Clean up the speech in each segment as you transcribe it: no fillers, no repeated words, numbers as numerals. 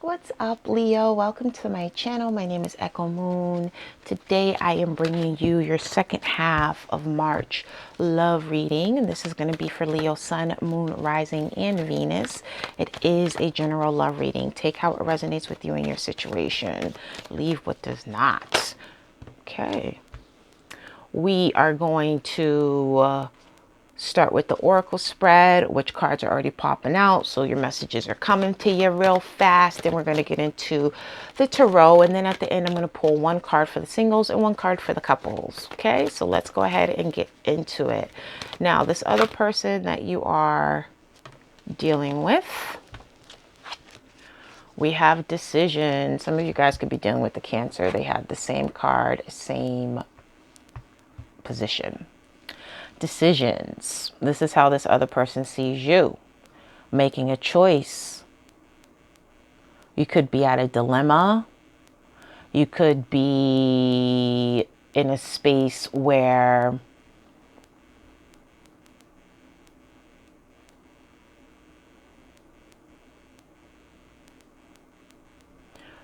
What's up, Leo? Welcome to my channel. My name is Echo Moon. Today I am bringing you your second half of March love reading, and this is going to be for Leo, Sun, Moon, Rising, and Venus. It is a general love reading. Take how it resonates with you and your situation. Leave what does not. Okay. We are going to start with the oracle spread, which cards are already popping out, so your messages are coming to you real fast. Then we're going to get into the tarot, and then at the end I'm going to pull one card for the singles and one card for the couples. Okay, so let's go ahead and get into it. Now, this other person that you are dealing with, we have decision. Some of you guys could be dealing with the Cancer. They have the same card, same position. Decisions. This is how this other person sees you. Making a choice. You could be at a dilemma. You could be in a space where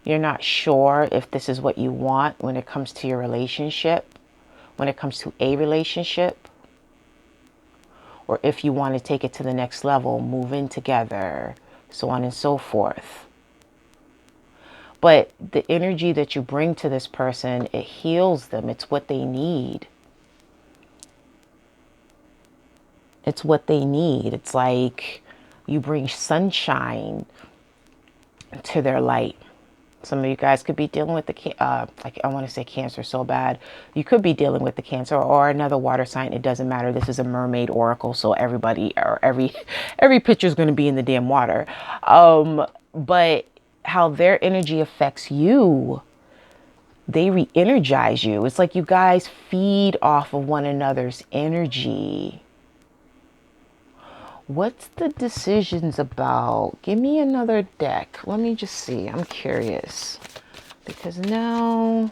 you're not sure if this is what you want when it comes to your relationship, when it comes to a relationship. Or if you want to take it to the next level, move in together, so on and so forth. But the energy that you bring to this person, it heals them. It's what they need. It's what they need. It's like you bring sunshine to their light. Some of you guys could be dealing with like I want to say Cancer so bad. You could be dealing with the Cancer or another water sign. It doesn't matter. This is a mermaid oracle, so everybody or every picture is going to be in the damn water. But how their energy affects you, they re-energize you. It's like you guys feed off of one another's energy. What's the decisions about? Give me another deck. Let me just see. I'm curious. Because now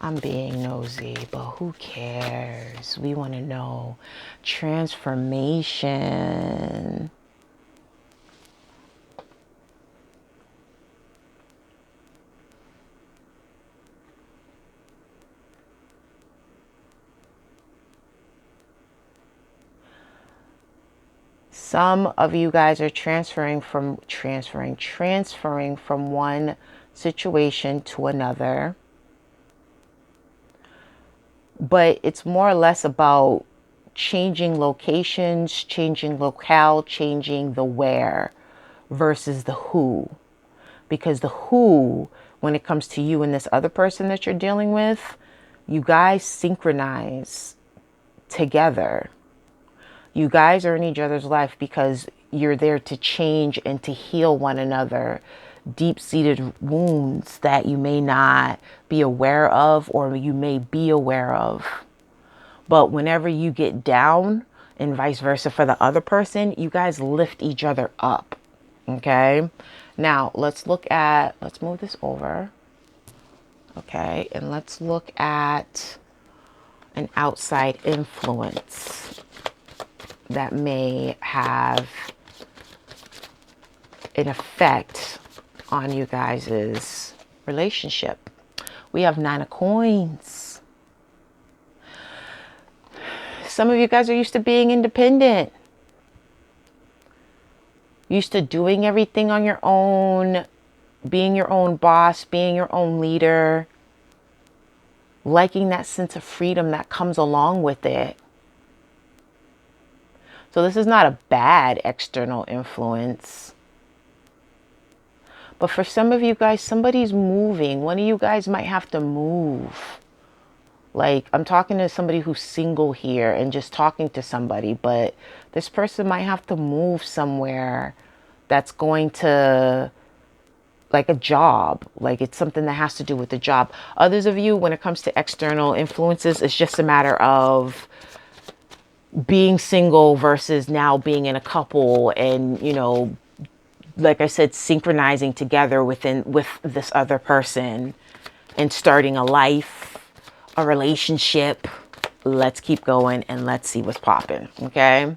I'm being nosy, but who cares? We want to know. Transformation. Some of you guys are transferring from one situation to another. But it's more or less about changing locations, changing locale, changing the where versus the who. Because the who, when it comes to you and this other person that you're dealing with, you guys synchronize together. You guys are in each other's life because you're there to change and to heal one another. Deep-seated wounds that you may not be aware of or you may be aware of. But whenever you get down and vice versa for the other person, you guys lift each other up. Okay? Now, let's move this over. Okay? And let's look at an outside influence that may have an effect on you guys' relationship. We have 9 of Coins. Some of you guys are used to being independent. Used to doing everything on your own, being your own boss, being your own leader, liking that sense of freedom that comes along with it. So this is not a bad external influence. But for some of you guys, somebody's moving. One of you guys might have to move. Like, I'm talking to somebody who's single here and just talking to somebody, but this person might have to move somewhere that's going to, like a job, like it's something that has to do with the job. Others of you, when it comes to external influences, it's just a matter of being single versus now being in a couple and, you know, like I said, synchronizing together with this other person and starting a life, a relationship. Let's keep going and let's see what's popping. Okay.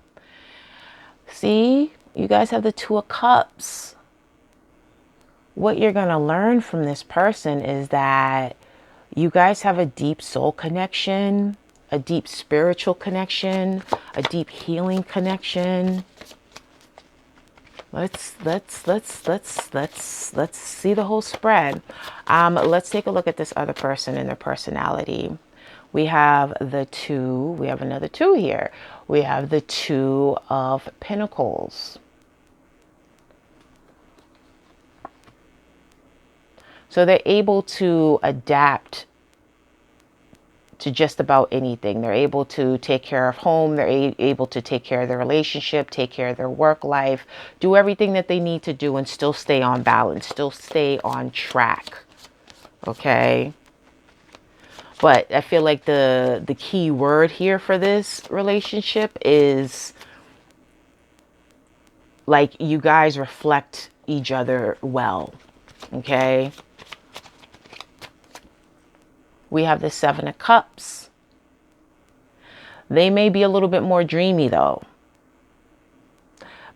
See, you guys have the 2 of Cups. what you're going to learn from this person is that you guys have a deep soul connection, a deep spiritual connection, a deep healing connection. Let's see the whole spread. Let's take a look at this other person and their personality. We have the two, we have another two here. We have the Two of Pentacles. So they're able to adapt to just about anything. They're able to take care of home. They're able to take care of their relationship, take care of their work life, do everything that they need to do and still stay on balance, still stay on track. Okay. But I feel like the key word here for this relationship is like you guys reflect each other well. Okay. We have the Seven of Cups. They may be a little bit more dreamy though,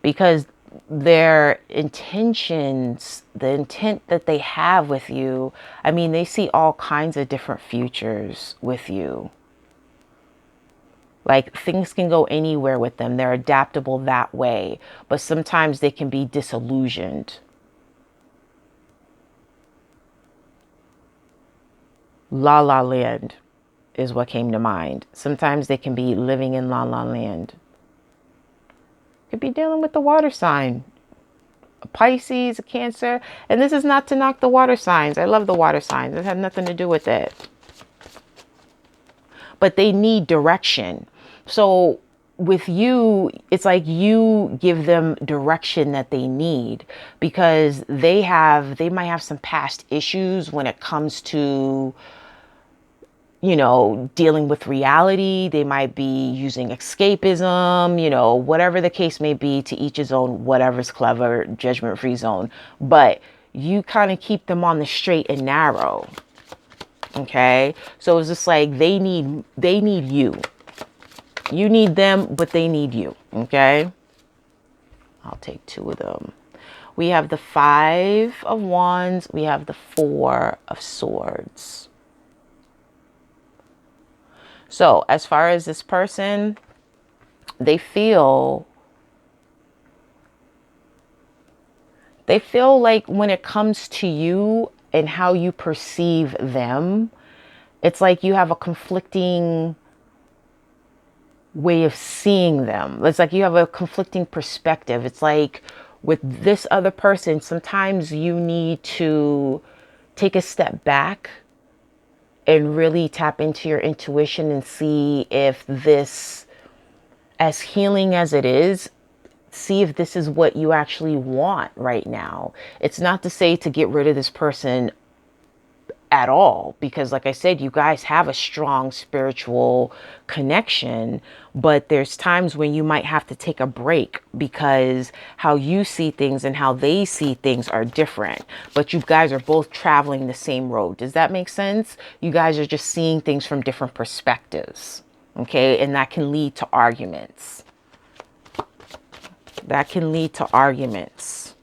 because their intentions, the intent that they have with you, I mean, they see all kinds of different futures with you. Like things can go anywhere with them. They're adaptable that way, but sometimes they can be disillusioned. La La Land is what came to mind. Sometimes they can be living in La La Land. Could be dealing with the water sign, a Pisces, a Cancer. And this is not to knock the water signs. I love the water signs. It has nothing to do with it. But they need direction. So with you, it's like you give them direction that they need, because they might have some past issues when it comes to, you know, dealing with reality. They might be using escapism, you know, whatever the case may be, to each his own, whatever's clever, judgment-free zone. But you kind of keep them on the straight and narrow. Okay. So it's just like they need you. You need them, but they need you. Okay. I'll take two of them. We have the Five of Wands. We have the Four of Swords. So as far as this person, they feel like when it comes to you and how you perceive them, it's like you have a conflicting way of seeing them. It's like you have a conflicting perspective. It's like with this other person, sometimes you need to take a step back and really tap into your intuition and see if this, as healing as it is, see if this is what you actually want right now. It's not to say to get rid of this person at all, because like I said, you guys have a strong spiritual connection, but there's times when you might have to take a break because how you see things and how they see things are different, but you guys are both traveling the same road. Does that make sense? You guys are just seeing things from different perspectives. Okay. And that can lead to arguments. That can lead to arguments.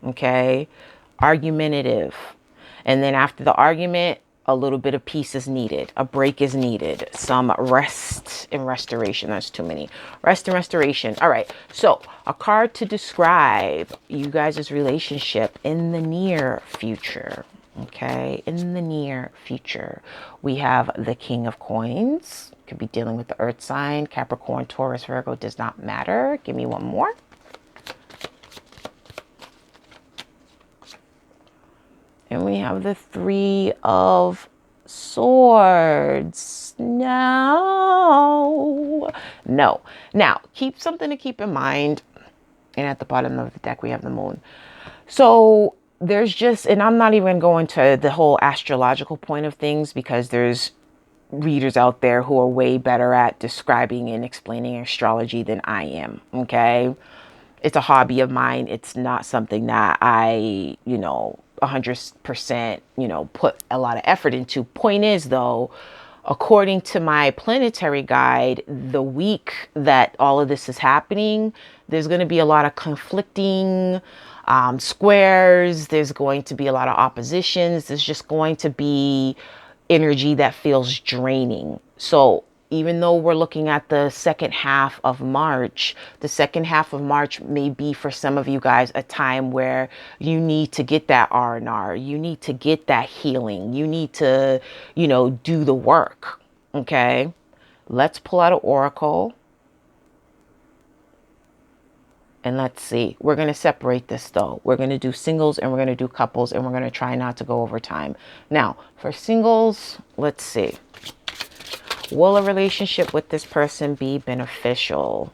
Okay. Argumentative. And then after the argument, a little bit of peace is needed. A break is needed. Some rest and restoration. That's too many. Rest and restoration. All right. So a card to describe you guys' relationship in the near future. Okay. In the near future, we have the King of Coins. Could be dealing with the earth sign. Capricorn, Taurus, Virgo, does not matter. Give me one more. And we have the Three of Swords. No. Now, something to keep in mind. And at the bottom of the deck, we have the Moon. So there's just, and I'm not even going to the whole astrological point of things, because there's readers out there who are way better at describing and explaining astrology than I am. Okay. It's a hobby of mine. It's not something that I, 100%, put a lot of effort into. Point is, though, according to my planetary guide, the week that all of this is happening, there's going to be a lot of conflicting squares. There's going to be a lot of oppositions. There's just going to be energy that feels draining. So even though we're looking at the second half of March, the second half of March may be for some of you guys a time where you need to get that R&R. You need to get that healing. You need to, do the work. Okay. Let's pull out an oracle. And let's see, we're going to separate this though. We're going to do singles and we're going to do couples, and we're going to try not to go over time. Now, for singles, let's see. Will a relationship with this person be beneficial?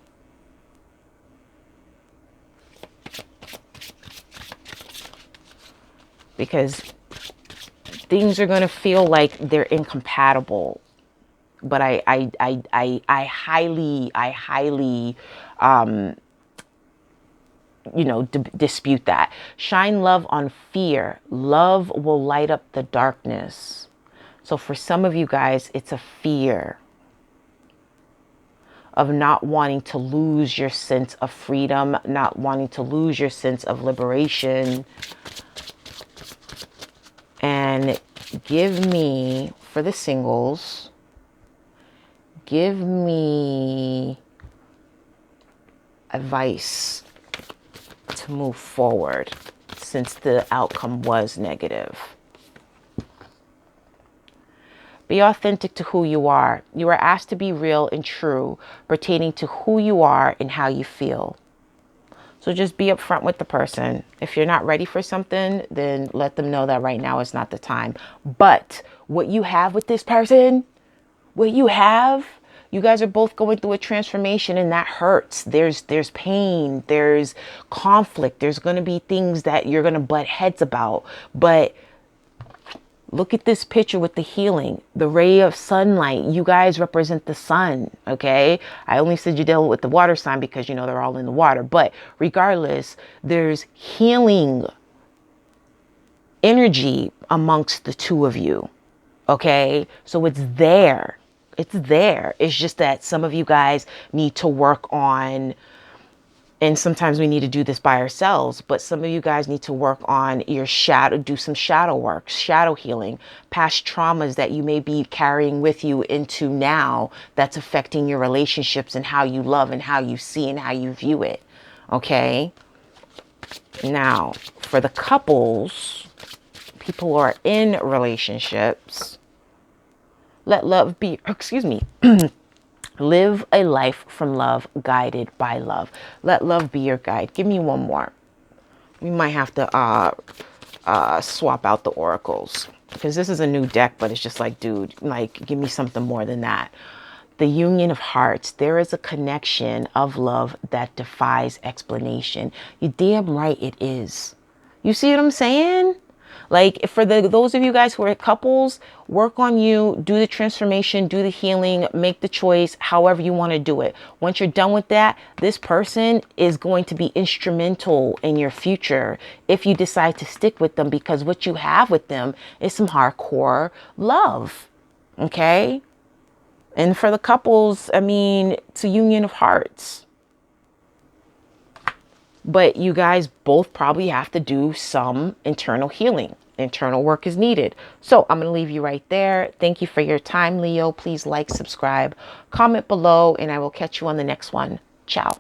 Because things are going to feel like they're incompatible. But I highly dispute that. Shine love on fear. Love will light up the darkness. So for some of you guys, it's a fear of not wanting to lose your sense of freedom, not wanting to lose your sense of liberation. And give me, for the singles, give me advice to move forward since the outcome was negative. Be authentic to who you are. You are asked to be real and true pertaining to who you are and how you feel. So just be upfront with the person. If you're not ready for something, then let them know that right now is not the time. But what you have with this person, you guys are both going through a transformation, and that hurts. There's pain, there's conflict, there's going to be things that you're going to butt heads about. But look at this picture with the healing, the ray of sunlight. You guys represent the sun, okay? I only said you deal with the water sign because, they're all in the water. But regardless, there's healing energy amongst the two of you, okay? So it's there. It's there. It's just that some of you guys need to work on, and sometimes we need to do this by ourselves, but some of you guys need to work on your shadow, do some shadow work, shadow healing, past traumas that you may be carrying with you into now that's affecting your relationships and how you love and how you see and how you view it. Okay. Now, for the couples, people who are in relationships, let love be, live a life from love, guided by love. Let love be your guide. Give me one more. We might have to swap out the oracles because this is a new deck, but it's just like, dude, give me something more than that. The union of hearts. There is a connection of love that defies explanation. You're damn right it is. You see what I'm saying? Like, for those of you guys who are couples, work on you, do the transformation, do the healing, make the choice, however you want to do it. Once you're done with that, this person is going to be instrumental in your future if you decide to stick with them, because what you have with them is some hardcore love. Okay? And for the couples, it's a union of hearts. But you guys both probably have to do some internal healing. Internal work is needed. So I'm going to leave you right there. Thank you for your time, Leo. Please like, subscribe, comment below, and I will catch you on the next one. Ciao.